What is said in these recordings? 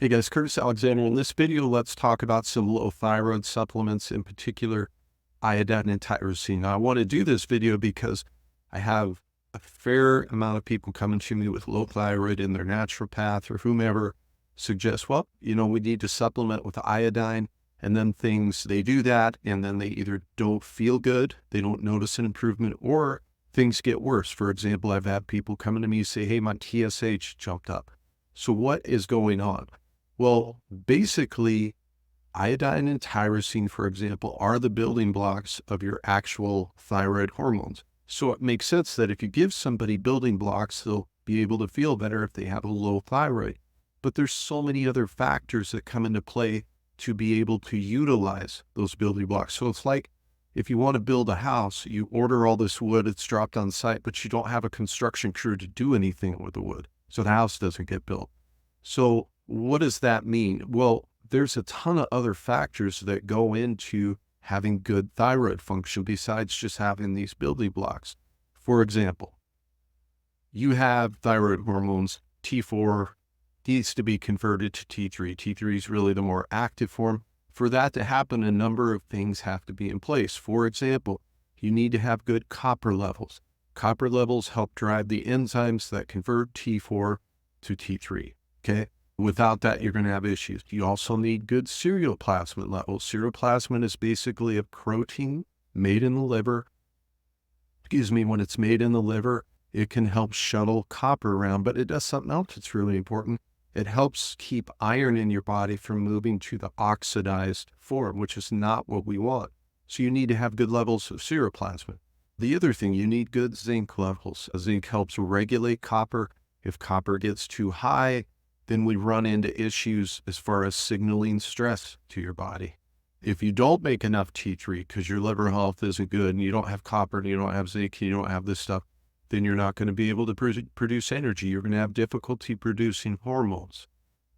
Hey guys, Curtis Alexander. In this video, let's talk about some low thyroid supplements, in particular iodine and tyrosine. Now, I want to do this video because I have a fair amount of people coming to me with low thyroid and their naturopath or whomever suggests, well, we need to supplement with iodine, and then they do that, and then they either don't feel good, they don't notice an improvement, or things get worse. For example, I've had people coming to me say, hey, my TSH jumped up. So what is going on? Well, basically, iodine and tyrosine, for example, are the building blocks of your actual thyroid hormones. So it makes sense that if you give somebody building blocks, they'll be able to feel better if they have a low thyroid. But there's so many other factors that come into play to be able to utilize those building blocks. So it's like if you want to build a house, you order all this wood, it's dropped on site, but you don't have a construction crew to do anything with the wood. So the house doesn't get built. So what does that mean? Well, there's a ton of other factors that go into having good thyroid function besides just having these building blocks. For example, you have thyroid hormones, T4 needs to be converted to T3. T3 is really the more active form. For that to happen, a number of things have to be in place. For example, you need to have good copper levels. Copper levels help drive the enzymes that convert T4 to T3, okay? Without that, you're going to have issues. You also need good ceruloplasmin levels. Ceruloplasmin is basically a protein made in the liver. When it's made in the liver, it can help shuttle copper around, but it does something else that's really important. It helps keep iron in your body from moving to the oxidized form, which is not what we want. So you need to have good levels of ceruloplasmin. The other thing, you need good zinc levels. Zinc helps regulate copper. If copper gets too high, then we run into issues as far as signaling stress to your body. If you don't make enough T3 because your liver health isn't good and you don't have copper and you don't have zinc and you don't have this stuff, then you're not going to be able to produce energy. You're going to have difficulty producing hormones.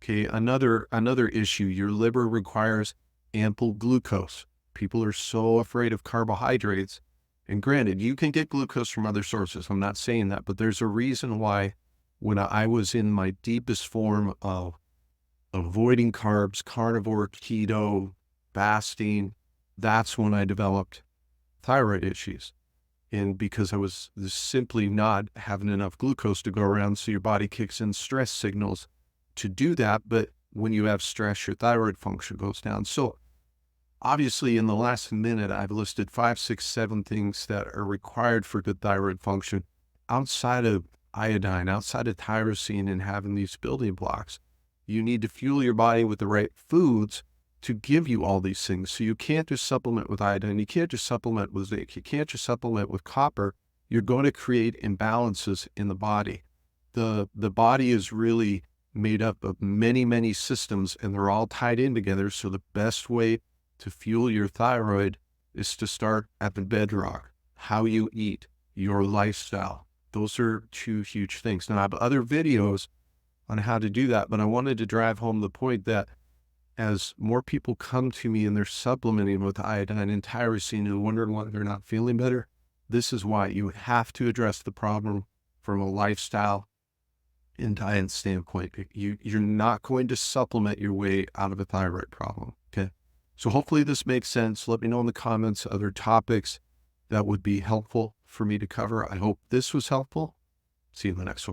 Okay, another issue, your liver requires ample glucose. People are so afraid of carbohydrates. And granted, you can get glucose from other sources. I'm not saying that, but there's a reason why when I was in my deepest form of avoiding carbs, carnivore, keto, fasting, that's when I developed thyroid issues. And because I was simply not having enough glucose to go around, so your body kicks in stress signals to do that. But when you have stress, your thyroid function goes down. So obviously in the last minute, I've listed 5, 6, 7 things that are required for good thyroid function outside of iodine, outside of tyrosine and having these building blocks. You need to fuel your body with the right foods to give you all these things. So you can't just supplement with iodine. You can't just supplement with zinc. You can't just supplement with copper. You're going to create imbalances in the body. The body is really made up of many, many systems, and they're all tied in together. So the best way to fuel your thyroid is to start at the bedrock, how you eat, your lifestyle. Those are 2 huge things. Now, I have other videos on how to do that, but I wanted to drive home the point that as more people come to me and they're supplementing with iodine and tyrosine and wondering why they're not feeling better, this is why you have to address the problem from a lifestyle and diet standpoint. You're not going to supplement your way out of a thyroid problem, okay? So hopefully this makes sense. Let me know in the comments other topics that would be helpful for me to cover. I hope this was helpful. See you in the next one.